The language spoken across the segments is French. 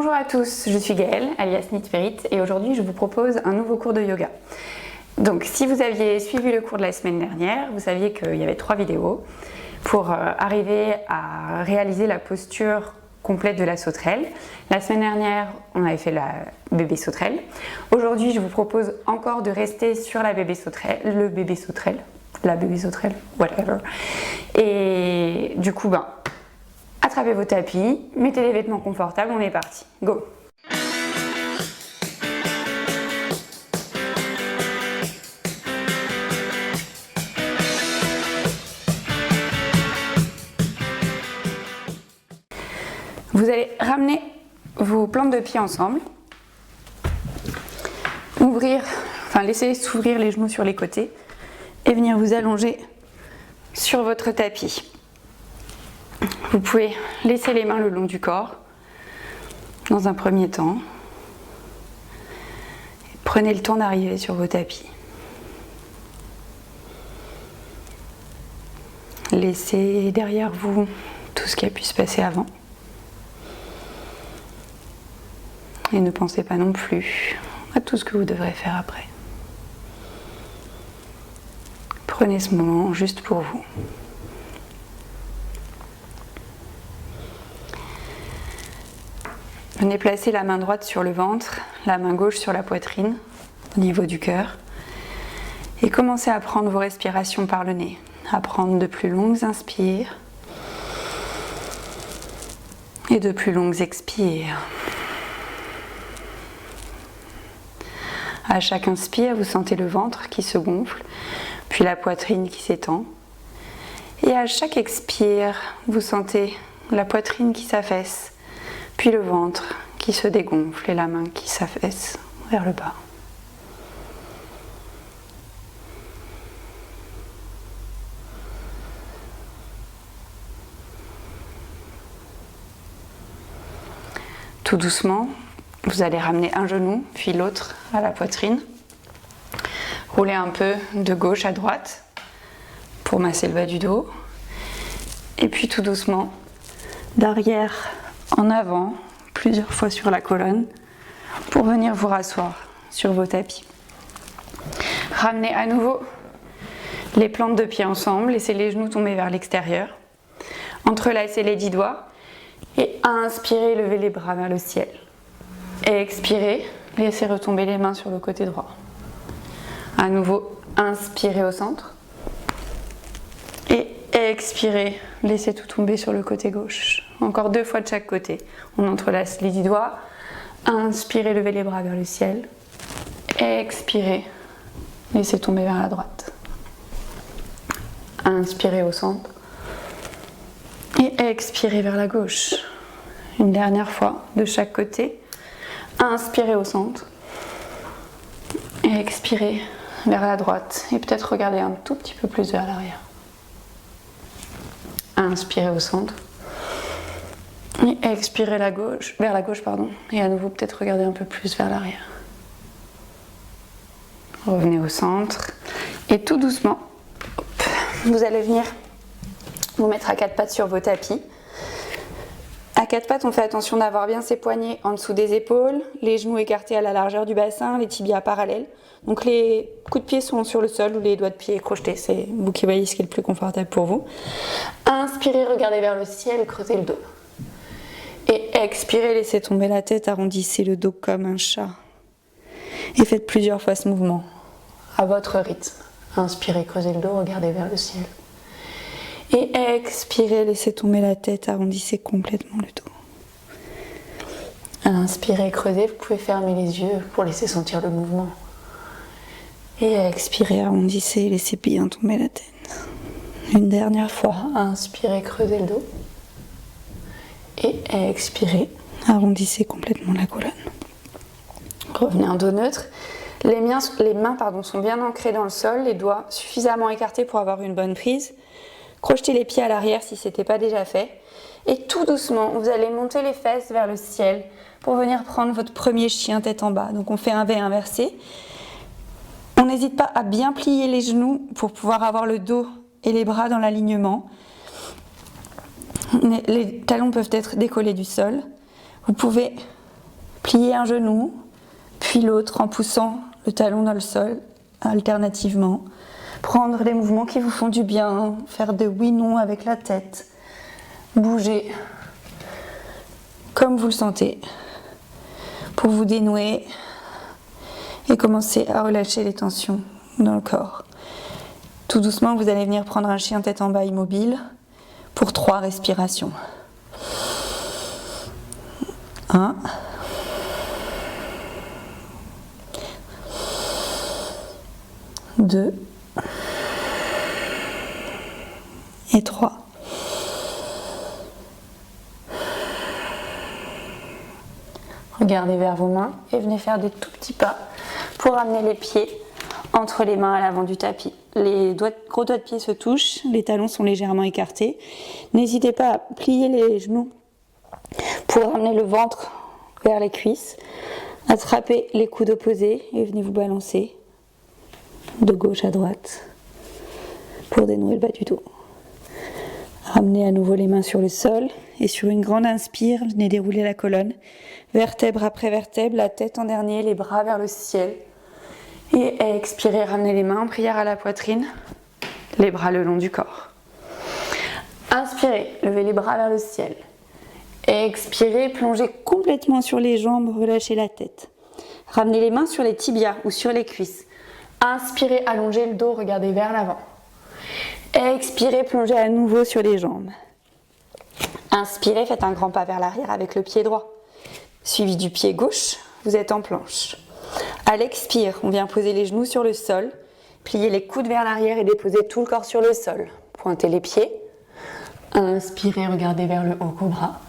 Bonjour à tous, je suis Gaëlle, alias Knit Spirit, et aujourd'hui je vous propose un nouveau cours de yoga. Donc si vous aviez suivi le cours de la semaine dernière, vous saviez qu'il y avait 3 vidéos pour arriver à réaliser la posture complète de la sauterelle. La semaine dernière, on avait fait la bébé sauterelle. Aujourd'hui, je vous propose encore de rester sur la bébé sauterelle, la bébé sauterelle, whatever. Et du coup, attrapez vos tapis, mettez des vêtements confortables, on est parti. Go! Vous allez ramener vos plantes de pied ensemble, laisser s'ouvrir les genoux sur les côtés et venir vous allonger sur votre tapis. Vous pouvez laisser les mains le long du corps dans un premier temps. Prenez le temps d'arriver sur vos tapis. Laissez derrière vous tout ce qui a pu se passer avant. Et ne pensez pas non plus à tout ce que vous devrez faire après. Prenez ce moment juste pour vous. Venez placer la main droite sur le ventre, la main gauche sur la poitrine, au niveau du cœur. Et commencez à prendre vos respirations par le nez. À prendre de plus longues inspires et de plus longues expires. À chaque inspire, vous sentez le ventre qui se gonfle, puis la poitrine qui s'étend. Et à chaque expire, vous sentez la poitrine qui s'affaisse, puis le ventre qui se dégonfle et la main qui s'affaisse vers le bas. Tout doucement, vous allez ramener un genou, puis l'autre à la poitrine. Roulez un peu de gauche à droite pour masser le bas du dos. Et puis tout doucement, d'arrière en avant, plusieurs fois sur la colonne, pour venir vous rasseoir sur vos tapis. Ramenez à nouveau les plantes de pied ensemble, laissez les genoux tomber vers l'extérieur. Entrelacez les 10 doigts et inspirez, levez les bras vers le ciel. Expirez, laissez retomber les mains sur le côté droit. À nouveau, inspirez au centre. Et expirez, laissez tout tomber sur le côté gauche. Encore 2 fois de chaque côté. On entrelace les 10 doigts. Inspirez, levez les bras vers le ciel. Expirez, laissez tomber vers la droite. Inspirez au centre. Et expirez vers la gauche. Une dernière fois de chaque côté. Inspirez au centre. Et expirez vers la droite. Et peut-être regardez un tout petit peu plus vers l'arrière. Inspirez au centre. Et expirez vers la gauche. Et à nouveau peut-être regardez un peu plus vers l'arrière. Revenez au centre. Et tout doucement, vous allez venir vous mettre à 4 pattes sur vos tapis. À 4 pattes, on fait attention d'avoir bien ses poignets en dessous des épaules, les genoux écartés à la largeur du bassin, les tibias parallèles. Donc les coups de pied sont sur le sol ou les doigts de pied crochetés. C'est vous qui voyez ce qui est le plus confortable pour vous. Inspirez, regardez vers le ciel, creusez le dos. Et expirez, laissez tomber la tête, arrondissez le dos comme un chat. Et faites plusieurs fois ce mouvement, à votre rythme. Inspirez, creusez le dos, regardez vers le ciel. Et expirez, laissez tomber la tête, arrondissez complètement le dos. Inspirez, creusez, vous pouvez fermer les yeux pour laisser sentir le mouvement. Et expirez, arrondissez, laissez bien tomber la tête. Une dernière fois, inspirez, creusez le dos. Et expirez, arrondissez complètement la colonne. Revenez en dos neutre. Les mains sont bien ancrées dans le sol, les doigts suffisamment écartés pour avoir une bonne prise. Crochetez les pieds à l'arrière si ce n'était pas déjà fait. Et tout doucement, vous allez monter les fesses vers le ciel pour venir prendre votre premier chien tête en bas. Donc on fait un V inversé. On n'hésite pas à bien plier les genoux pour pouvoir avoir le dos et les bras dans l'alignement. Les talons peuvent être décollés du sol. Vous pouvez Pliez un genou, puis l'autre en poussant le talon dans le sol, alternativement. Prendre les mouvements qui vous font du bien, faire des oui-non avec la tête. Bouger comme vous le sentez pour vous dénouer et commencer à relâcher les tensions dans le corps. Tout doucement, vous allez venir prendre un chien tête en bas immobile pour 3 respirations. 1. 2. Et 3. Regardez vers vos mains et venez faire des tout petits pas pour amener les pieds entre les mains à l'avant du tapis. Les gros doigts de pied se touchent, les talons sont légèrement écartés. N'hésitez pas à plier les genoux pour ramener le ventre vers les cuisses. Attrapez les coudes opposés et venez vous balancer de gauche à droite pour dénouer le bas du dos. Ramenez à nouveau les mains sur le sol et sur une grande inspire, venez dérouler la colonne, vertèbre après vertèbre, la tête en dernier, les bras vers le ciel. Et expirez, ramenez les mains en prière à la poitrine, les bras le long du corps. Inspirez, levez les bras vers le ciel. Expirez, plongez complètement sur les jambes, relâchez la tête. Ramenez les mains sur les tibias ou sur les cuisses. Inspirez, allongez le dos, regardez vers l'avant. Expirez, plongez à nouveau sur les jambes. Inspirez, faites un grand pas vers l'arrière avec le pied droit. Suivi du pied gauche, vous êtes en planche. À l'expire, on vient poser les genoux sur le sol, plier les coudes vers l'arrière et déposer tout le corps sur le sol. Pointez les pieds. Inspirez, regardez vers le haut, cobra.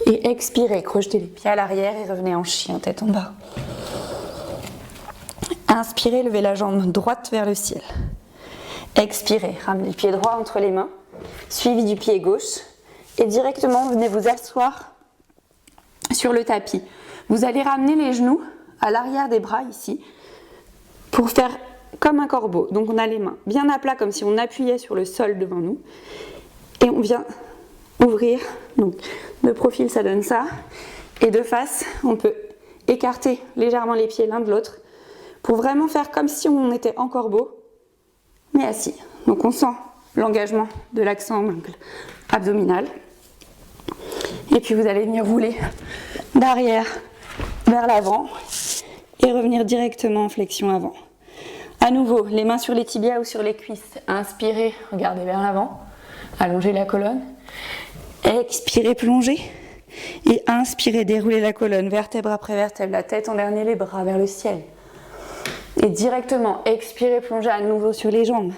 Et expirez, crochetez les pieds à l'arrière et revenez en chien, tête en bas. Inspirez, levez la jambe droite vers le ciel. Expirez, ramenez le pied droit entre les mains, suivi du pied gauche. Et directement, venez vous asseoir sur le tapis. Vous allez ramener les genoux à l'arrière des bras ici pour faire comme un corbeau. Donc on a les mains bien à plat comme si on appuyait sur le sol devant nous. Et on vient ouvrir. Donc de profil ça donne ça. Et de face, on peut écarter légèrement les pieds l'un de l'autre pour vraiment faire comme si on était en corbeau, mais assis. Donc on sent l'engagement de l'axe abdominal. Et puis vous allez venir rouler d'arrière vers l'avant et revenir directement en flexion avant. À nouveau, les mains sur les tibias ou sur les cuisses. Inspirez, regardez vers l'avant, allongez la colonne. Expirez, plongez. Et inspirez, déroulez la colonne, vertèbre après vertèbre, la tête en dernier, les bras vers le ciel. Et directement, expirez, plongez à nouveau sur les jambes.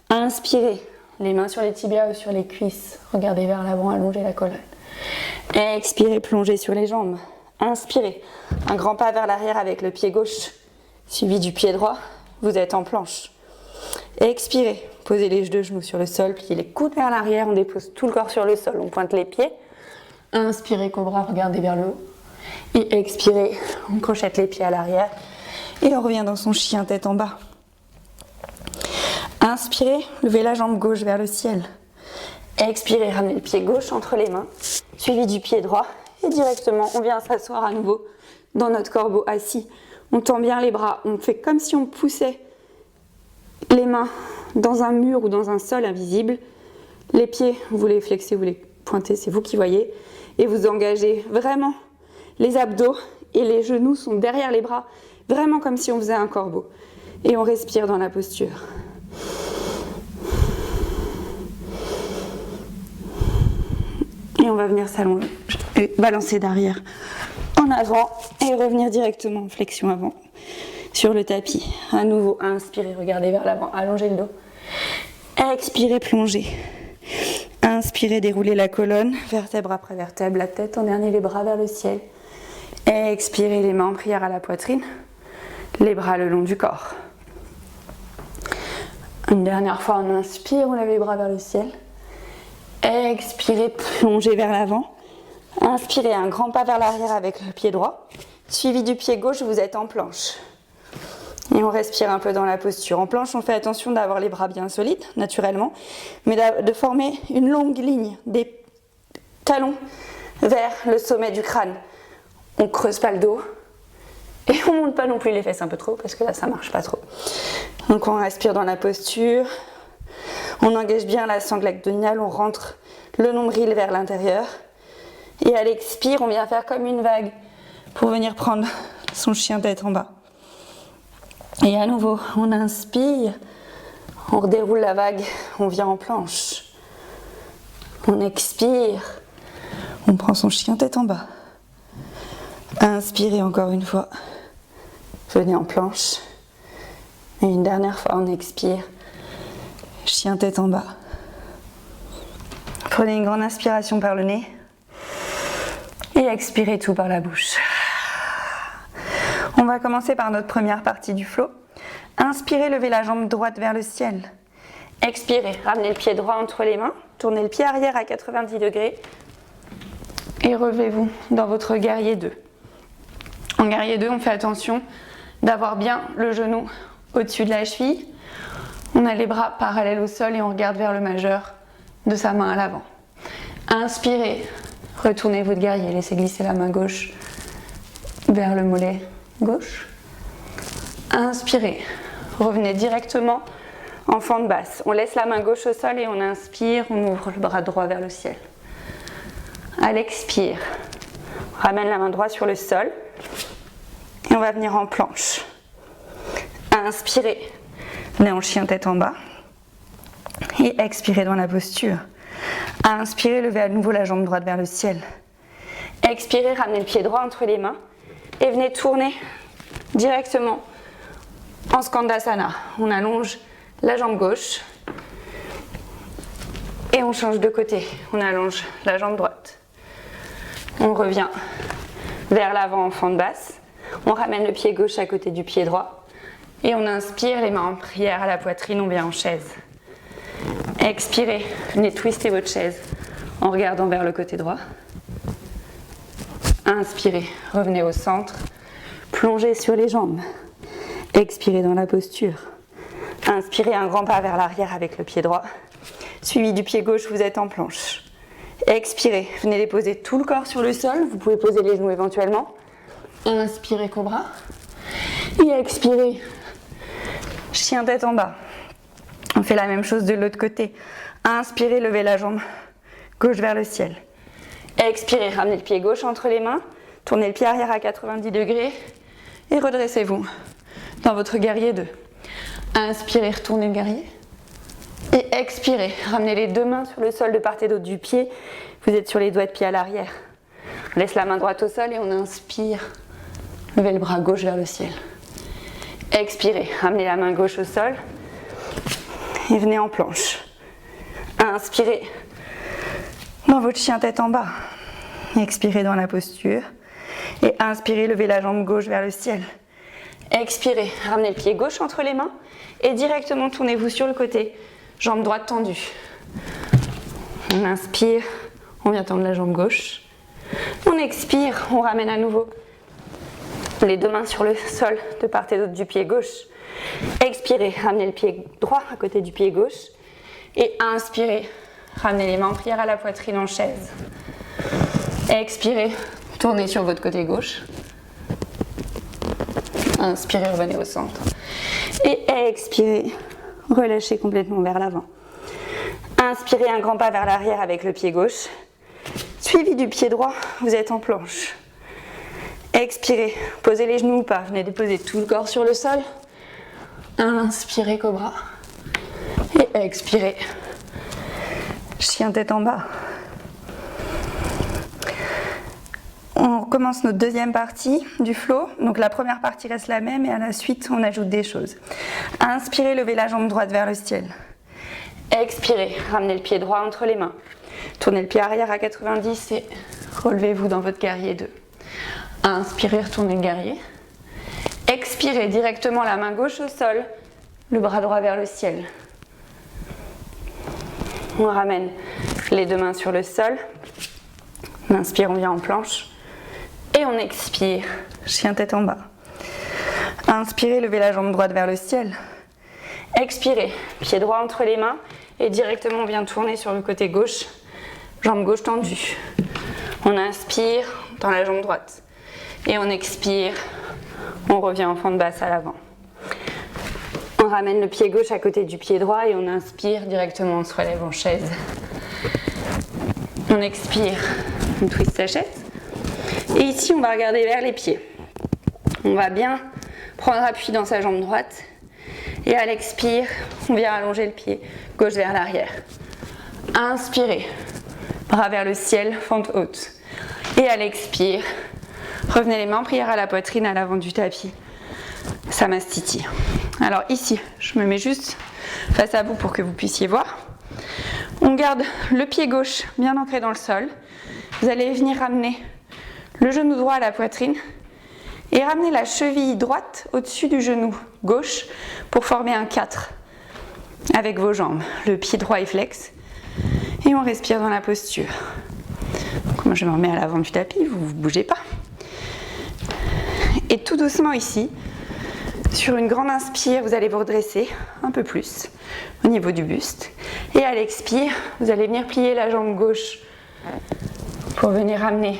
Inspirez, les mains sur les tibias ou sur les cuisses. Regardez vers l'avant, allongez la colonne. Expirez, plongez sur les jambes. Inspirez, un grand pas vers l'arrière avec le pied gauche, suivi du pied droit. Vous êtes en planche. Expirez, posez les deux genoux sur le sol, pliez les coudes vers l'arrière, on dépose tout le corps sur le sol, on pointe les pieds. Inspirez, cobra, regardez vers le haut. Et expirez, on crochette les pieds à l'arrière. Et on revient dans son chien tête en bas. Inspirez, levez la jambe gauche vers le ciel. Expirez, ramenez le pied gauche entre les mains, suivi du pied droit. Et directement, on vient s'asseoir à nouveau dans notre corbeau assis. On tend bien les bras, on fait comme si on poussait les mains dans un mur ou dans un sol invisible. Les pieds, vous les flexez, vous les pointez, c'est vous qui voyez. Et vous engagez vraiment les abdos et les genoux sont derrière les bras, vraiment comme si on faisait un corbeau. Et on respire dans la posture. Et on va venir s'allonger, balancer d'arrière en avant et revenir directement en flexion avant sur le tapis. À nouveau, inspirez, regardez vers l'avant, allongez le dos. Expirez, plongez. Inspirez, déroulez la colonne, vertèbre après vertèbre, la tête en dernier, les bras vers le ciel. Expirez, les mains en prière à la poitrine, les bras le long du corps. Une dernière fois, on inspire, on lève les bras vers le ciel. Expirez, plongez vers l'avant. Inspirez, un grand pas vers l'arrière avec le pied droit. Suivi du pied gauche, vous êtes en planche. Et on respire un peu dans la posture. En planche, on fait attention d'avoir les bras bien solides, naturellement, mais de former une longue ligne des talons vers le sommet du crâne. On creuse pas le dos. Et on monte pas non plus les fesses un peu trop parce que là ça marche pas trop. Donc on respire dans la posture. On engage bien la sangle abdominale, on rentre le nombril vers l'intérieur. Et à l'expire, on vient faire comme une vague pour venir prendre son chien tête en bas. Et à nouveau, on inspire, on redéroule la vague, on vient en planche. On expire, on prend son chien tête en bas. Inspirez encore une fois, venez en planche. Et une dernière fois, on expire, chien tête en bas. Prenez une grande inspiration par le nez et expirez tout par la bouche. On va commencer par notre première partie du flow. Inspirez, levez la jambe droite vers le ciel. Expirez, ramenez le pied droit entre les mains, tournez le pied arrière à 90 degrés et relevez-vous dans votre guerrier 2. En guerrier 2, on fait attention d'avoir bien le genou au-dessus de la cheville. On a les bras parallèles au sol et on regarde vers le majeur de sa main à l'avant. Inspirez, retournez votre guerrier, laissez glisser la main gauche vers le mollet gauche. Inspirez, revenez directement en fente basse. On laisse la main gauche au sol et on inspire, on ouvre le bras droit vers le ciel. À l'expire, on ramène la main droite sur le sol et on va venir en planche. Inspirez, venez en chien tête en bas et expirez dans la posture. Inspirez, levez à nouveau la jambe droite vers le ciel. Expirez, ramenez le pied droit entre les mains et venez tourner directement en Skandasana. On allonge la jambe gauche et on change de côté. On allonge la jambe droite. On revient vers l'avant en fente basse. On ramène le pied gauche à côté du pied droit et on inspire, les mains en prière à la poitrine, on vient en chaise. Expirez, venez twister votre chaise en regardant vers le côté droit. Inspirez, revenez au centre, plongez sur les jambes. Expirez dans la posture. Inspirez un grand pas vers l'arrière avec le pied droit. Suivi du pied gauche, vous êtes en planche. Expirez, venez déposer tout le corps sur le sol. Vous pouvez poser les genoux éventuellement. Inspirez, cobra. Et expirez, chien tête en bas. On fait la même chose de l'autre côté. Inspirez, levez la jambe gauche vers le ciel. Expirez, ramenez le pied gauche entre les mains. Tournez le pied arrière à 90 degrés. Et redressez-vous dans votre guerrier 2. Inspirez, retournez le guerrier. Et expirez, ramenez les deux mains sur le sol de part et d'autre du pied. Vous êtes sur les doigts de pied à l'arrière. On laisse la main droite au sol et on inspire. Levez le bras gauche vers le ciel. Expirez, ramenez la main gauche au sol. Et venez en planche. Inspirez dans votre chien tête en bas. Expirez dans la posture. Et inspirez, levez la jambe gauche vers le ciel. Expirez, ramenez le pied gauche entre les mains. Et directement tournez-vous sur le côté. Jambe droite tendue. On inspire, on vient tendre la jambe gauche. On expire, on ramène à nouveau les deux mains sur le sol de part et d'autre du pied gauche. Expirez, ramenez le pied droit à côté du pied gauche. Et inspirez, ramenez les mains en prière à la poitrine en chaise. Expirez, tournez sur votre côté gauche. Inspirez, revenez au centre. Et expirez, relâchez complètement vers l'avant. Inspirez un grand pas vers l'arrière avec le pied gauche. Suivi du pied droit, vous êtes en planche. Expirez, posez les genoux ou pas. Venez déposer tout le corps sur le sol. Inspirez, cobra. Et expirez, chien tête en bas. On commence notre deuxième partie du flow. Donc la première partie reste la même et à la suite on ajoute des choses. Inspirez, levez la jambe droite vers le ciel. Expirez, ramenez le pied droit entre les mains. Tournez le pied arrière à 90 et relevez-vous dans votre guerrier 2. Inspirez, retournez le guerrier. Expirez directement la main gauche au sol, le bras droit vers le ciel. On ramène les deux mains sur le sol. On inspire, on vient en planche. Et on expire, chien tête en bas. Inspirez, levez la jambe droite vers le ciel. Expirez, pied droit entre les mains. Et directement, on vient tourner sur le côté gauche. Jambe gauche tendue. On inspire, dans la jambe droite. Et on expire, on revient en fente basse à l'avant. On ramène le pied gauche à côté du pied droit et on inspire directement, on se relève en chaise. On expire, on twist la chaise. Et ici, on va regarder vers les pieds. On va bien prendre appui dans sa jambe droite. Et à l'expire, on vient allonger le pied gauche vers l'arrière. Inspirez, bras vers le ciel, fente haute. Et à l'expire, revenez les mains en prière à la poitrine, à l'avant du tapis. Samastiti. Alors ici, je me mets juste face à vous pour que vous puissiez voir. On garde le pied gauche bien ancré dans le sol. Vous allez venir ramener le genou droit à la poitrine et ramener la cheville droite au-dessus du genou gauche pour former un 4 avec vos jambes. Le pied droit est flex et on respire dans la posture. Donc moi je me remets à l'avant du tapis, vous ne bougez pas. Et tout doucement ici, sur une grande inspire, vous allez vous redresser un peu plus au niveau du buste. Et à l'expire, vous allez venir plier la jambe gauche pour venir ramener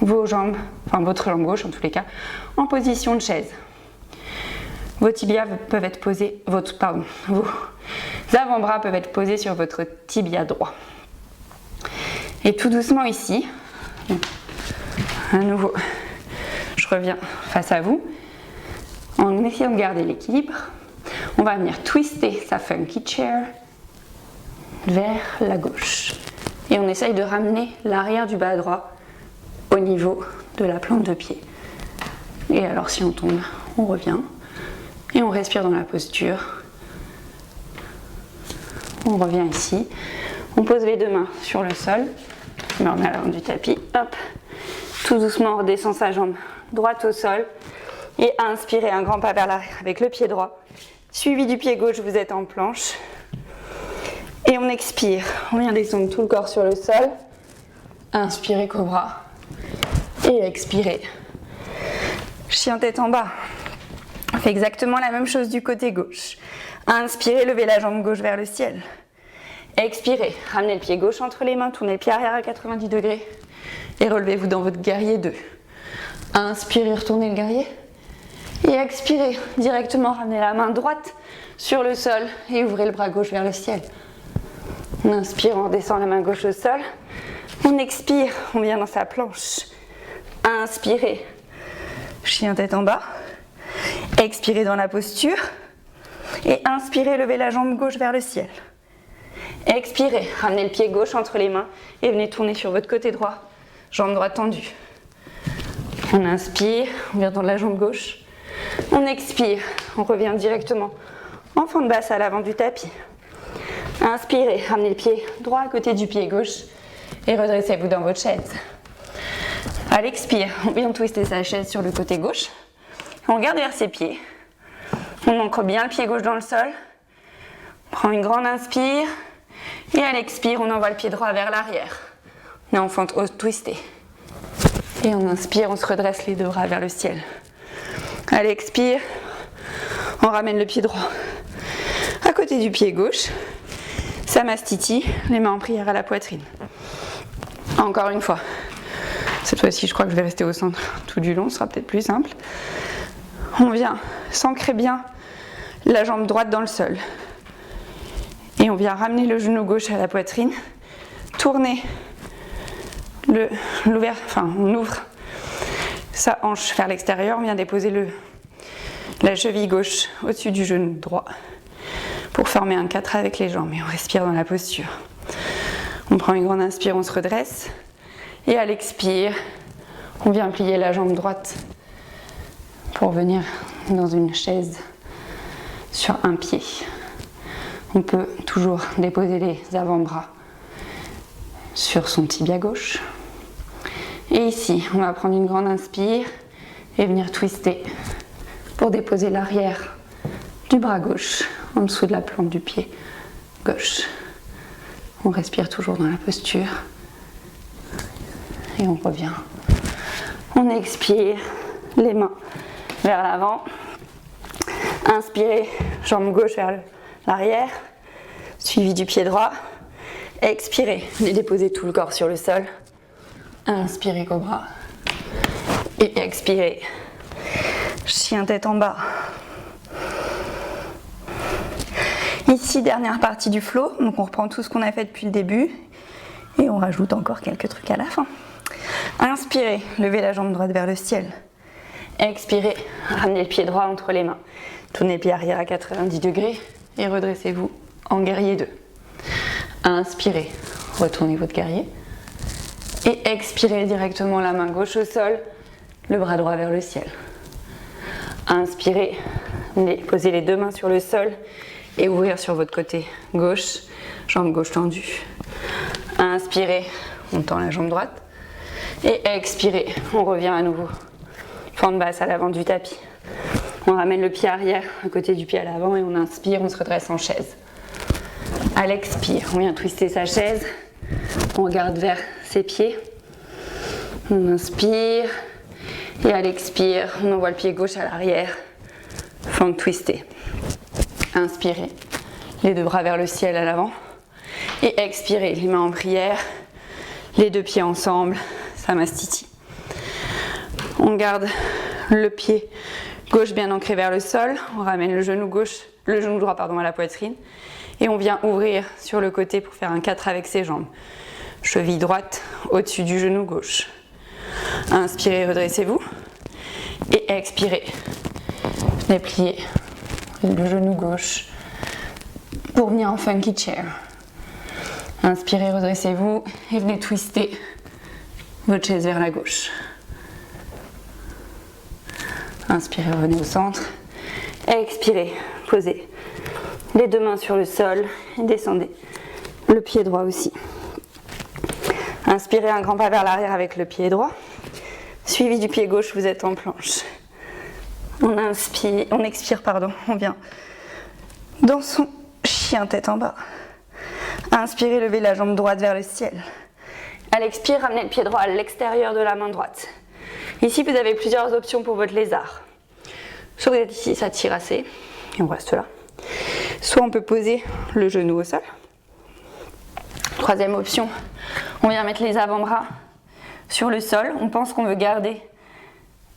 vos jambes, enfin votre jambe gauche en tous les cas, en position de chaise. Vos tibias peuvent être posés, vos avant-bras peuvent être posés sur votre tibia droit. Et tout doucement ici, à nouveau, je reviens face à vous, en essayant de garder l'équilibre. On va venir twister sa funky chair vers la gauche. Et on essaye de ramener l'arrière du bas droit au niveau de la plante de pied. Et alors si on tombe, on revient. Et on respire dans la posture. On revient ici. On pose les deux mains sur le sol. Je me remets à l'avant du tapis. Hop. Tout doucement, on redescend sa jambe droite au sol. Et inspirez un grand pas vers l'arrière avec le pied droit. Suivi du pied gauche, vous êtes en planche. Et on expire. On vient descendre tout le corps sur le sol. Inspirez cobra. Et expirez. Chien tête en bas. On fait exactement la même chose du côté gauche. Inspirez, levez la jambe gauche vers le ciel. Expirez, ramenez le pied gauche entre les mains, tournez le pied arrière à 90 degrés. Et relevez-vous dans votre guerrier 2. Inspirez, retournez le guerrier. Et expirez, directement ramenez la main droite sur le sol et ouvrez le bras gauche vers le ciel. On inspire, on descend la main gauche au sol. On expire, on vient dans sa planche. Inspirez, chien tête en bas. Expirez dans la posture. Et inspirez, levez la jambe gauche vers le ciel. Expirez, ramenez le pied gauche entre les mains et venez tourner sur votre côté droit. Jambe droite tendue. On inspire, on vient dans la jambe gauche. On expire, on revient directement en fente basse à l'avant du tapis. Inspirez, ramenez le pied droit à côté du pied gauche et redressez-vous dans votre chaise. À l'expire, on vient twister sa chaise sur le côté gauche. On regarde vers ses pieds. On ancre bien le pied gauche dans le sol. On prend une grande inspire. Et à l'expire, on envoie le pied droit vers l'arrière. On est en fente haute twistée. Et on inspire, on se redresse les deux bras vers le ciel. À l'expire, on ramène le pied droit à côté du pied gauche. Samastiti, les mains en prière à la poitrine. Encore une fois. Cette fois-ci, je crois que je vais rester au centre tout du long, ce sera peut-être plus simple. On vient s'ancrer bien la jambe droite dans le sol. Et on vient ramener le genou gauche à la poitrine, tourner on ouvre sa hanche vers l'extérieur, on vient déposer la cheville gauche au-dessus du genou droit pour former un 4 avec les jambes. Et on respire dans la posture. On prend une grande inspire, on se redresse. Et à l'expire, on vient plier la jambe droite pour venir dans une chaise sur un pied. On peut toujours déposer les avant-bras sur son tibia gauche. Et ici, on va prendre une grande inspire et venir twister pour déposer l'arrière du bras gauche en dessous de la plante du pied gauche. On respire toujours dans la posture et on revient. On expire, les mains vers l'avant. Inspirez, jambe gauche vers l'arrière, suivi du pied droit. Expirez, venez déposer tout le corps sur le sol. Inspirez cobra. Et expirez. Chien tête en bas. Ici, dernière partie du flow. Donc on reprend tout ce qu'on a fait depuis le début. Et on rajoute encore quelques trucs à la fin. Inspirez, levez la jambe droite vers le ciel. Expirez, ramenez le pied droit entre les mains. Tournez le pied arrière à 90 degrés et redressez-vous en guerrier 2. Inspirez, retournez votre guerrier. Et expirez directement la main gauche au sol, le bras droit vers le ciel. Inspirez, posez les deux mains sur le sol et ouvrir sur votre côté gauche, jambe gauche tendue. Inspirez, on tend la jambe droite. Et expirez, on revient à nouveau. Fente basse à l'avant du tapis. On ramène le pied arrière à côté du pied à l'avant et on inspire, on se redresse en chaise. À l'expire, on vient twister sa chaise. On regarde vers ses pieds. On inspire. Et à l'expire, on envoie le pied gauche à l'arrière. Fente twistée. Inspirez. Les deux bras vers le ciel à l'avant. Et expirez, les mains en prière. Les deux pieds ensemble. Samastiti. On garde le pied gauche bien ancré vers le sol. On ramène le genou droit à la poitrine. Et on vient ouvrir sur le côté pour faire un 4 avec ses jambes. Cheville droite au-dessus du genou gauche. Inspirez, redressez-vous. Et expirez. Venez plier le genou gauche pour venir en funky chair. Inspirez, redressez-vous et venez twister votre chaise vers la gauche. Inspirez, revenez au centre. Expirez, posez les deux mains sur le sol et descendez le pied droit aussi. Inspirez un grand pas vers l'arrière avec le pied droit. Suivi du pied gauche, vous êtes en planche. On expire, on vient dans son chien tête en bas. Inspirez, levez la jambe droite vers le ciel. À l'expire, ramenez le pied droit à l'extérieur de la main droite. Ici, vous avez plusieurs options pour votre lézard. Soit vous êtes ici, ça tire assez, et on reste là. Soit on peut poser le genou au sol. Troisième option, on vient mettre les avant-bras sur le sol. On pense qu'on veut garder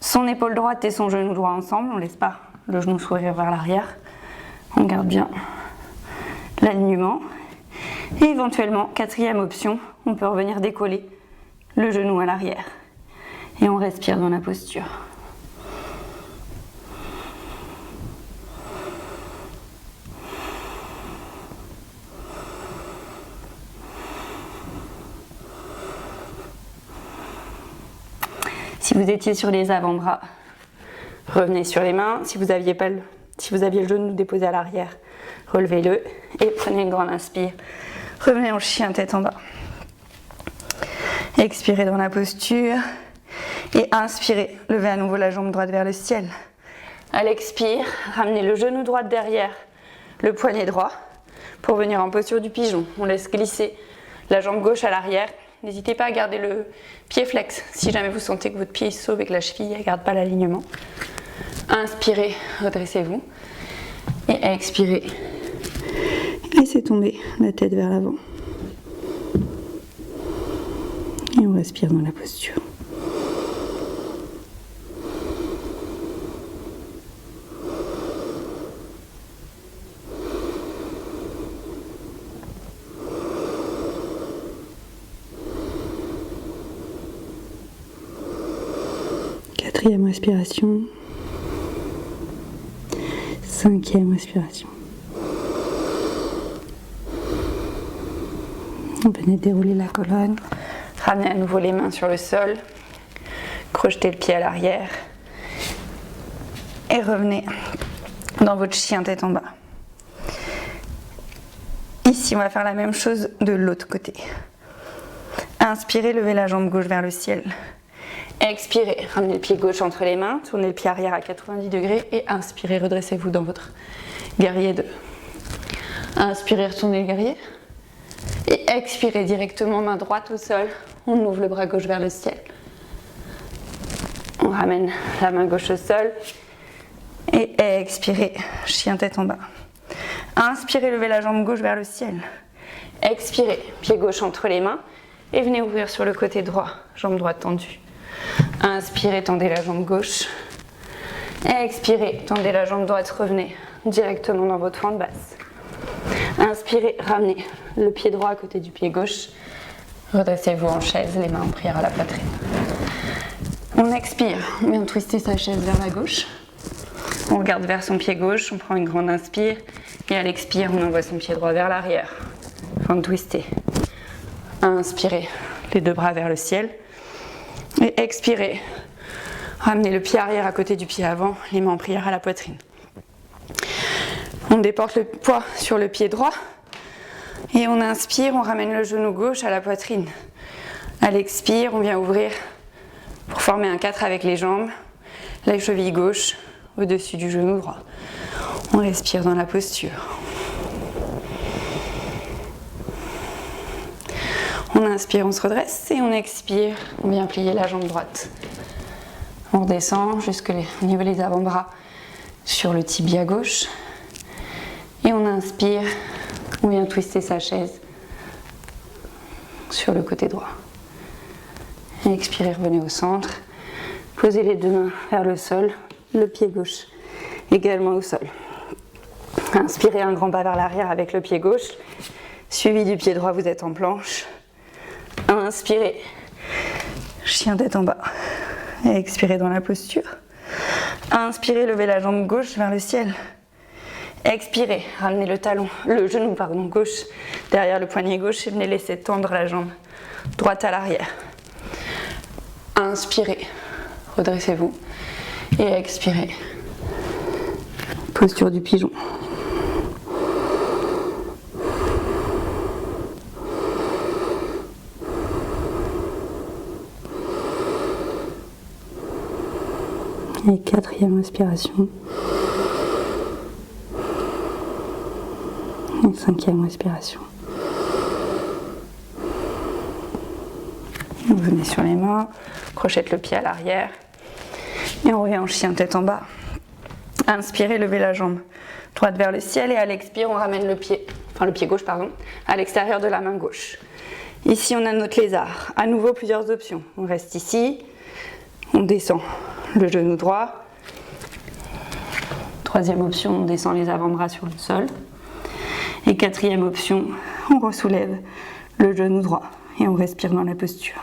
son épaule droite et son genou droit ensemble. On ne laisse pas le genou s'ouvrir vers l'arrière. On garde bien l'alignement. Et éventuellement, quatrième option, on peut revenir décoller le genou à l'arrière. Et on respire dans la posture. Si vous étiez sur les avant-bras, revenez sur les mains. Si vous aviez le genou déposé à l'arrière, relevez-le et prenez une grande inspire. Revenez en chien tête en bas. Expirez dans la posture et inspirez. Levez à nouveau la jambe droite vers le ciel. À l'expire, ramenez le genou droit derrière le poignet droit pour venir en posture du pigeon. On laisse glisser la jambe gauche à l'arrière. N'hésitez pas à garder le pied flex si jamais vous sentez que votre pied se sauve et que la cheville ne garde pas l'alignement. Inspirez, redressez-vous. Et expirez. Laissez tomber la tête vers l'avant. Et on respire dans la posture. Quatrième respiration. Cinquième respiration. Venez dérouler la colonne. Ramenez à nouveau les mains sur le sol. Crochetez le pied à l'arrière. Et revenez dans votre chien tête en bas. Ici, on va faire la même chose de l'autre côté. Inspirez, levez la jambe gauche vers le ciel. Expirez, ramenez le pied gauche entre les mains, tournez le pied arrière à 90 degrés et inspirez, redressez-vous dans votre guerrier 2. Inspirez, retournez le guerrier. Et expirez directement, main droite au sol. On ouvre le bras gauche vers le ciel. On ramène la main gauche au sol. Et expirez, chien tête en bas. Inspirez, levez la jambe gauche vers le ciel. Expirez, pied gauche entre les mains. Et venez ouvrir sur le côté droit, jambe droite tendue. Inspirez, tendez la jambe gauche. Expirez, tendez la jambe droite, revenez directement dans votre fente basse. Inspirez, ramenez le pied droit à côté du pied gauche. Redressez-vous en chaise, les mains en prière à la poitrine. On expire, on vient twister sa chaise vers la gauche. On regarde vers son pied gauche, on prend une grande inspire. Et à l'expire, on envoie son pied droit vers l'arrière. Fente twistée. Inspirez, les deux bras vers le ciel. Et expirez, ramenez le pied arrière à côté du pied avant, les mains en prière à la poitrine. On déporte le poids sur le pied droit. Et on inspire, on ramène le genou gauche à la poitrine. À l'expire, on vient ouvrir pour former un 4 avec les jambes. La cheville gauche au-dessus du genou droit. On respire dans la posture. On inspire, on se redresse et on expire, on vient plier la jambe droite. On redescend jusqu'au niveau des avant-bras sur le tibia gauche. Et on inspire, on vient twister sa chaise sur le côté droit. Et expirez, revenez au centre. Posez les deux mains vers le sol, le pied gauche également au sol. Inspirez un grand pas vers l'arrière avec le pied gauche, suivi du pied droit, vous êtes en planche. Inspirez, chien tête en bas. Et expirez dans la posture. Inspirez, levez la jambe gauche vers le ciel. Expirez, ramenez le genou gauche derrière le poignet gauche et venez laisser tendre la jambe droite à l'arrière. Inspirez, redressez-vous et expirez. Posture du pigeon. Et quatrième respiration. Et cinquième respiration. Vous venez sur les mains, crochette le pied à l'arrière. Et on revient en chien tête en bas. Inspirez, levez la jambe droite vers le ciel et à l'expire, on ramène le pied gauche, à l'extérieur de la main gauche. Ici, on a notre lézard. À nouveau, plusieurs options. On reste ici, on descend le genou droit. Troisième option, on descend les avant-bras sur le sol. Et quatrième option, on ressoulève le genou droit et on respire dans la posture.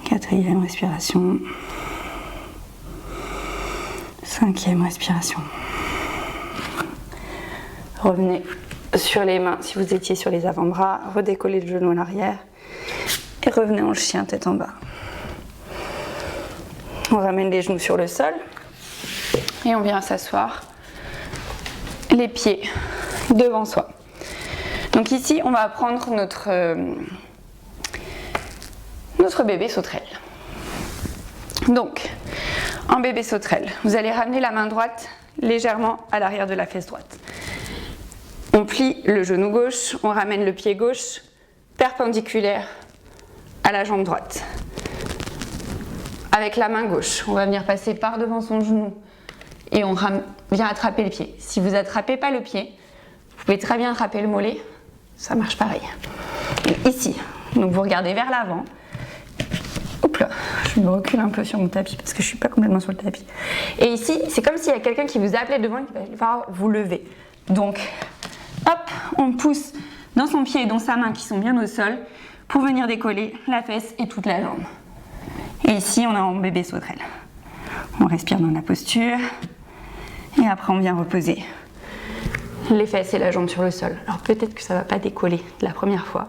Quatrième respiration. Cinquième respiration. Revenez sur les mains si vous étiez sur les avant-bras, redécollez le genou à l'arrière et revenez en chien tête en bas. On ramène les genoux sur le sol et on vient s'asseoir, les pieds devant soi. Donc ici, on va prendre notre bébé sauterelle. Donc, en bébé sauterelle, vous allez ramener la main droite légèrement à l'arrière de la fesse droite. On plie le genou gauche, on ramène le pied gauche perpendiculaire à la jambe droite. Avec la main gauche, on va venir passer par devant son genou et on vient attraper le pied. Si vous n'attrapez pas le pied, vous pouvez très bien attraper le mollet, ça marche pareil. Et ici, donc vous regardez vers l'avant. Hop là, je me recule un peu sur mon tapis parce que je ne suis pas complètement sur le tapis. Et ici, c'est comme s'il y a quelqu'un qui vous appelait devant et qui va falloir vous lever. Donc, hop, on pousse dans son pied et dans sa main qui sont bien au sol pour venir décoller la fesse et toute la jambe. Et ici, on est en bébé sauterelle. On respire dans la posture et après on vient reposer les fesses et la jambe sur le sol. Alors peut-être que ça ne va pas décoller la première fois,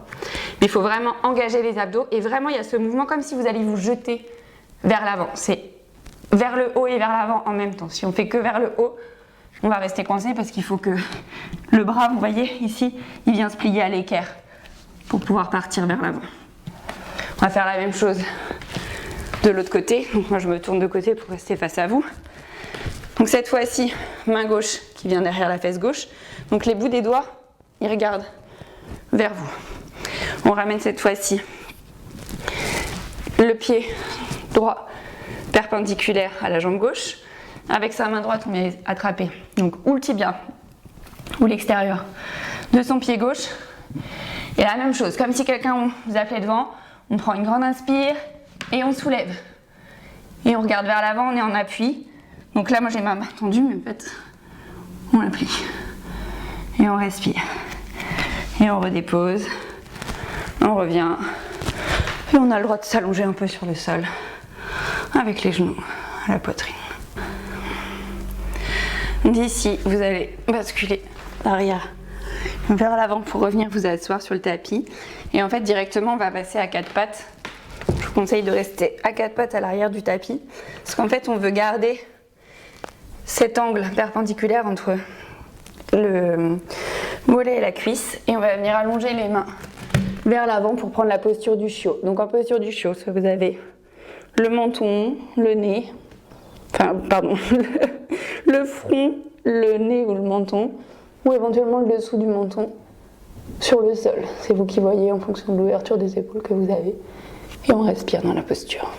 mais il faut vraiment engager les abdos et vraiment il y a ce mouvement comme si vous alliez vous jeter vers l'avant. C'est vers le haut et vers l'avant en même temps. Si on fait que vers le haut, on va rester coincé parce qu'il faut que le bras, vous voyez ici, il vient se plier à l'équerre pour pouvoir partir vers l'avant. On va faire la même chose de l'autre côté. Donc moi je me tourne de côté pour rester face à vous. Donc cette fois-ci, main gauche qui vient derrière la fesse gauche. Donc les bouts des doigts, ils regardent vers vous. On ramène cette fois-ci le pied droit perpendiculaire à la jambe gauche. Avec sa main droite, on vient attraper donc ou le tibia ou l'extérieur de son pied gauche. Et la même chose, comme si quelqu'un vous appelait devant, on prend une grande inspire et on soulève. Et on regarde vers l'avant, on est en appui. Donc là, moi j'ai ma main tendue, mais en fait, on la plie. Et on respire. Et on redépose. On revient. Et on a le droit de s'allonger un peu sur le sol, avec les genoux à la poitrine. D'ici, vous allez basculer l'arrière vers l'avant pour revenir vous asseoir sur le tapis. Et en fait, directement, on va passer à quatre pattes. Je vous conseille de rester à quatre pattes à l'arrière du tapis. Parce qu'en fait, on veut garder cet angle perpendiculaire entre le mollet et la cuisse. Et on va venir allonger les mains vers l'avant pour prendre la posture du chiot. Donc en posture du chiot, vous avez le menton, le nez, le front, le nez ou le menton, ou éventuellement le dessous du menton sur le sol. C'est vous qui voyez en fonction de l'ouverture des épaules que vous avez. Et on respire dans la posture.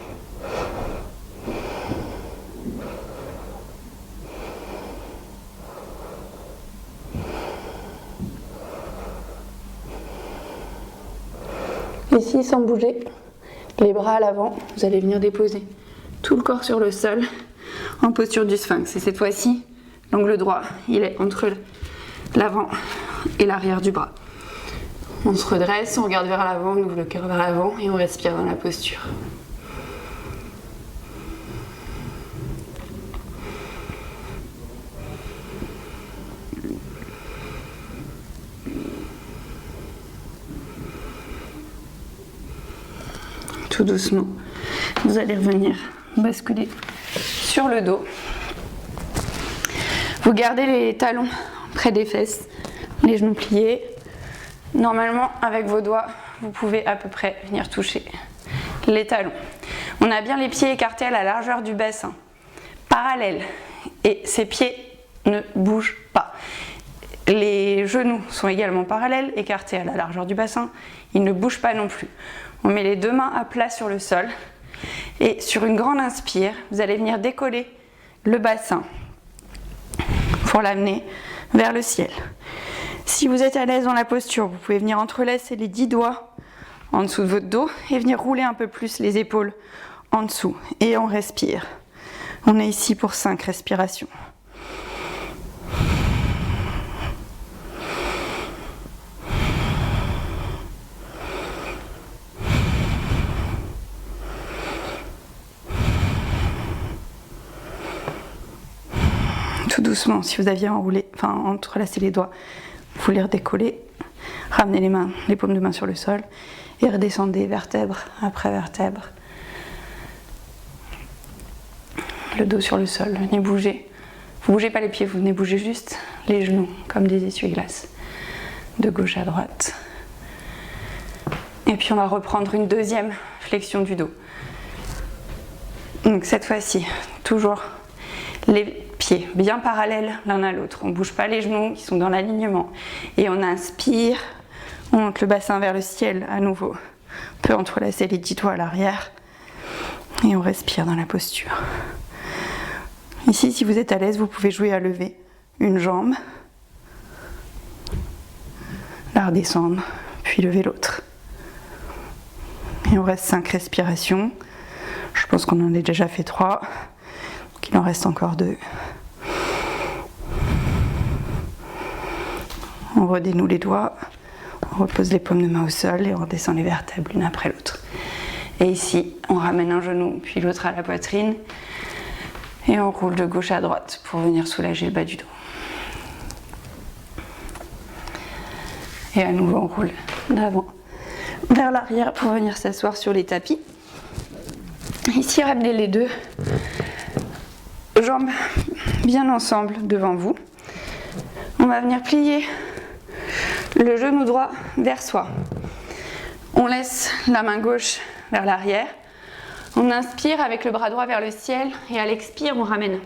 Ici, sans bouger, les bras à l'avant, vous allez venir déposer tout le corps sur le sol en posture du sphinx. Et cette fois-ci, l'angle droit, il est entre l'avant et l'arrière du bras. On se redresse, on regarde vers l'avant, on ouvre le cœur vers l'avant et on respire dans la posture. Tout doucement, vous allez revenir basculer sur le dos. Vous gardez les talons près des fesses, les genoux pliés. Normalement, avec vos doigts, vous pouvez à peu près venir toucher les talons. On a bien les pieds écartés à la largeur du bassin, parallèles, et ces pieds ne bougent pas. Les genoux sont également parallèles, écartés à la largeur du bassin, ils ne bougent pas non plus. On met les deux mains à plat sur le sol et sur une grande inspire, vous allez venir décoller le bassin pour l'amener vers le ciel. Si vous êtes à l'aise dans la posture, vous pouvez venir entrelacer les 10 doigts en dessous de votre dos et venir rouler un peu plus les épaules en dessous. Et on respire. On est ici pour 5 respirations. Tout doucement, si vous aviez entrelacé les doigts, vous les redécollez, ramenez les paumes de main sur le sol et redescendez vertèbre après vertèbre. Le dos sur le sol, venez bouger. Vous ne bougez pas les pieds, vous venez bouger juste les genoux comme des essuie-glaces, de gauche à droite. Et puis on va reprendre une deuxième flexion du dos. Donc cette fois-ci, toujours les pieds bien parallèles l'un à l'autre. On ne bouge pas les genoux, ils sont dans l'alignement. Et on inspire, on monte le bassin vers le ciel à nouveau. On peut entrelacer les 10 doigts à l'arrière. Et on respire dans la posture. Ici, si vous êtes à l'aise, vous pouvez jouer à lever une jambe, la redescendre, puis lever l'autre. Et on reste 5 respirations. Je pense qu'on en a déjà fait 3. Donc il en reste encore 2. On redénoue les doigts, on repose les paumes de main au sol et on redescend les vertèbres l'une après l'autre. Et ici, on ramène un genou puis l'autre à la poitrine et on roule de gauche à droite pour venir soulager le bas du dos. Et à nouveau, on roule d'avant vers l'arrière pour venir s'asseoir sur les tapis. Ici, ramenez les deux jambes bien ensemble devant vous. On va venir plier le genou droit vers soi. On laisse la main gauche vers l'arrière. On inspire avec le bras droit vers le ciel et à l'expire, on ramène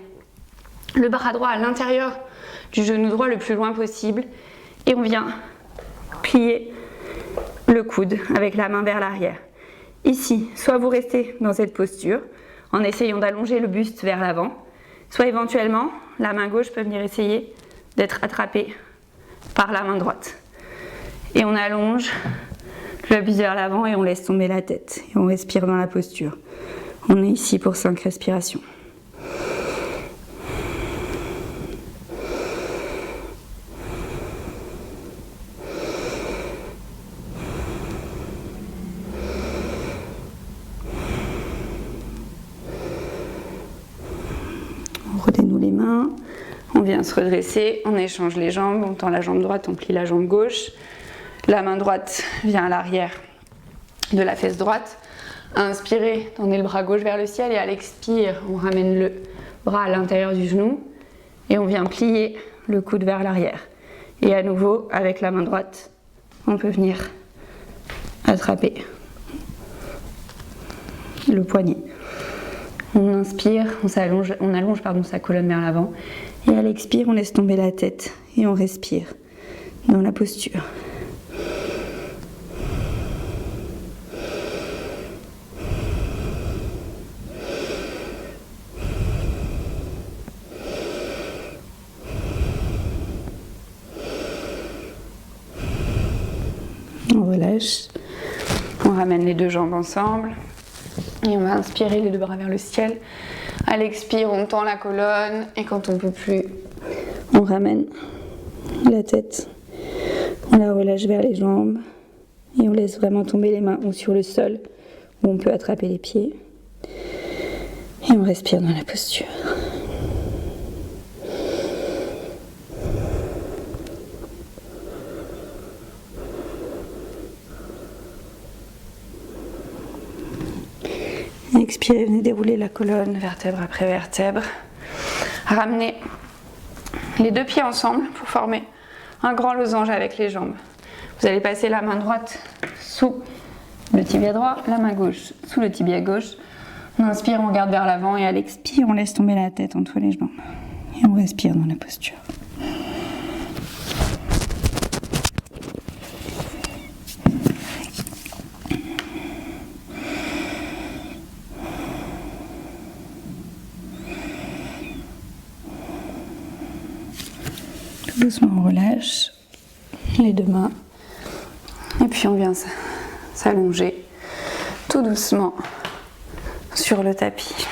le bras droit à l'intérieur du genou droit le plus loin possible et on vient plier le coude avec la main vers l'arrière. ici, soit vous restez dans cette posture en essayant d'allonger le buste vers l'avant, soit éventuellement, la main gauche peut venir essayer d'être attrapée par la main droite. Et on allonge le buste vers l'avant et on laisse tomber la tête. Et on respire dans la posture. On est ici pour 5 respirations. On redénoue les mains. On vient se redresser, on échange les jambes, on tend la jambe droite, on plie la jambe gauche. La main droite vient à l'arrière de la fesse droite. Inspirez, tendez le bras gauche vers le ciel et à l'expire, on ramène le bras à l'intérieur du genou et on vient plier le coude vers l'arrière. Et à nouveau, avec la main droite, on peut venir attraper le poignet. On inspire, on allonge sa colonne vers l'avant et à l'expire, on laisse tomber la tête et on respire dans la posture. On relâche, on ramène les deux jambes ensemble et on va inspirer les deux bras vers le ciel. À l'expire, on tend la colonne et quand on ne peut plus, on ramène la tête, on la relâche vers les jambes et on laisse vraiment tomber les mains ou sur le sol où on peut attraper les pieds et on respire dans la posture. Expirez, venez dérouler la colonne, vertèbre après vertèbre. Ramenez les deux pieds ensemble pour former un grand losange avec les jambes. Vous allez passer la main droite sous le tibia droit, la main gauche sous le tibia gauche. On inspire, on regarde vers l'avant et à l'expire, on laisse tomber la tête entre les jambes. Et on respire dans la posture. Doucement, on relâche les deux mains et puis on vient s'allonger tout doucement sur le tapis.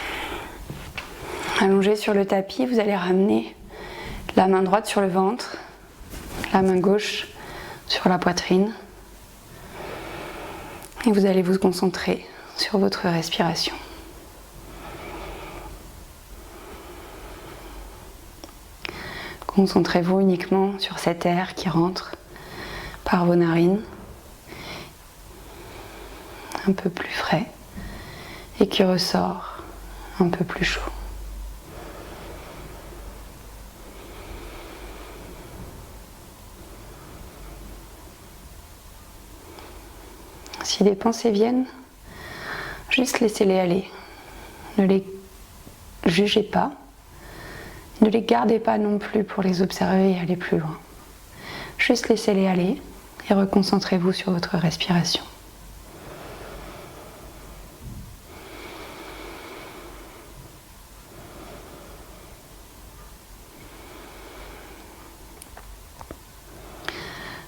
Allongé sur le tapis, vous allez ramener la main droite sur le ventre, la main gauche sur la poitrine et vous allez vous concentrer sur votre respiration. Concentrez-vous uniquement sur cet air qui rentre par vos narines, un peu plus frais, et qui ressort un peu plus chaud. Si des pensées viennent, juste laissez-les aller. Ne les jugez pas. Ne les gardez pas non plus pour les observer et aller plus loin. Juste laissez-les aller et reconcentrez-vous sur votre respiration.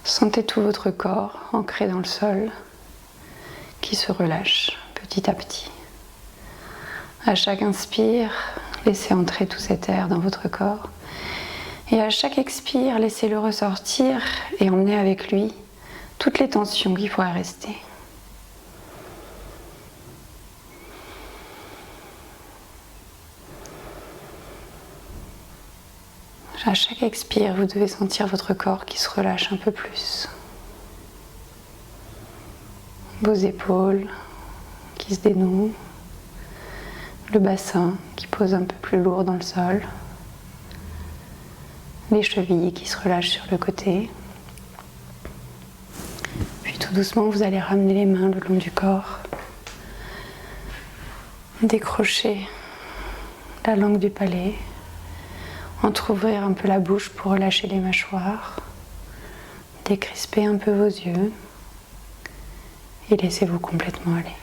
Sentez tout votre corps ancré dans le sol qui se relâche petit à petit. À chaque inspire, laissez entrer tout cet air dans votre corps. Et à chaque expire, laissez-le ressortir et emmenez avec lui toutes les tensions qui pourraient rester. À chaque expire, vous devez sentir votre corps qui se relâche un peu plus. Vos épaules qui se dénouent. Le bassin qui pose un peu plus lourd dans le sol, les chevilles qui se relâchent sur le côté. Puis tout doucement, vous allez ramener les mains le long du corps, décrocher la langue du palais, entrouvrir un peu la bouche pour relâcher les mâchoires, décrisper un peu vos yeux et laissez-vous complètement aller.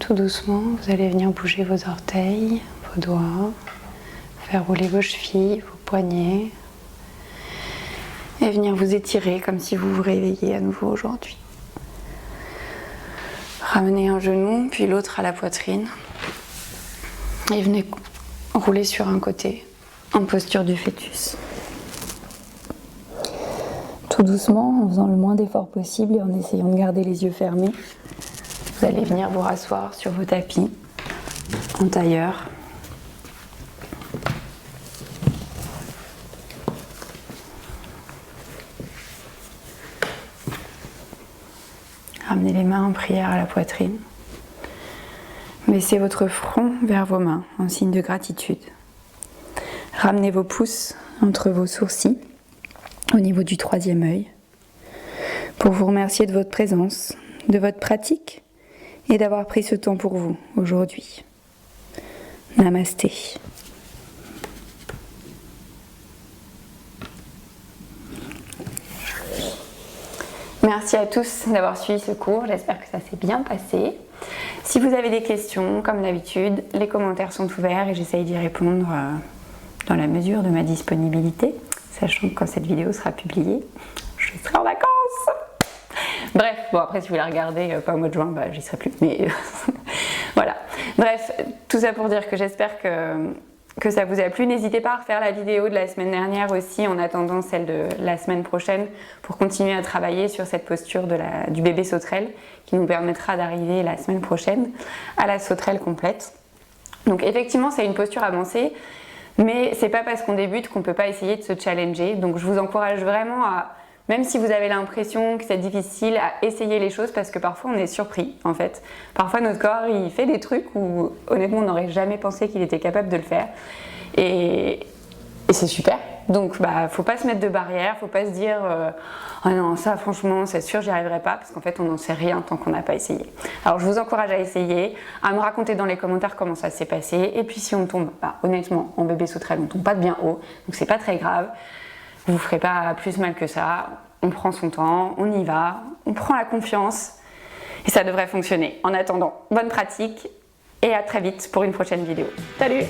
Tout doucement, vous allez venir bouger vos orteils, vos doigts, faire rouler vos chevilles, vos poignets et venir vous étirer comme si vous vous réveilliez à nouveau aujourd'hui. Ramenez un genou puis l'autre à la poitrine et venez rouler sur un côté en posture du fœtus. Tout doucement, en faisant le moins d'efforts possible et en essayant de garder les yeux fermés, vous allez venir vous rasseoir sur vos tapis en tailleur. Ramenez les mains en prière à la poitrine. Baissez votre front vers vos mains en signe de gratitude. Ramenez vos pouces entre vos sourcils au niveau du troisième œil pour vous remercier de votre présence, de votre pratique et d'avoir pris ce temps pour vous aujourd'hui. Namasté. Merci à tous d'avoir suivi ce cours, j'espère que ça s'est bien passé. Si vous avez des questions, comme d'habitude, les commentaires sont ouverts et j'essaye d'y répondre dans la mesure de ma disponibilité, sachant que quand cette vidéo sera publiée, je serai en vacances. Bref, bon après si vous la regardez pas au mois de juin, j'y serai plus, mais voilà. Bref, tout ça pour dire que j'espère que ça vous a plu. N'hésitez pas à refaire la vidéo de la semaine dernière aussi en attendant celle de la semaine prochaine pour continuer à travailler sur cette posture du bébé sauterelle qui nous permettra d'arriver la semaine prochaine à la sauterelle complète. Donc effectivement c'est une posture avancée, mais c'est pas parce qu'on débute qu'on peut pas essayer de se challenger. Donc je vous encourage vraiment à, même si vous avez l'impression que c'est difficile, à essayer les choses parce que parfois on est surpris en fait. Parfois notre corps il fait des trucs où honnêtement on n'aurait jamais pensé qu'il était capable de le faire et c'est super. Donc faut pas se mettre de barrière, faut pas se dire ah non ça franchement c'est sûr j'y arriverai pas parce qu'en fait on n'en sait rien tant qu'on n'a pas essayé. Alors je vous encourage à essayer, à me raconter dans les commentaires comment ça s'est passé et puis si on tombe, honnêtement en bébé sauterelle on tombe pas de bien haut donc c'est pas très grave. Vous ne ferez pas plus mal que ça, on prend son temps, on y va, on prend la confiance et ça devrait fonctionner. En attendant, bonne pratique et à très vite pour une prochaine vidéo. Salut!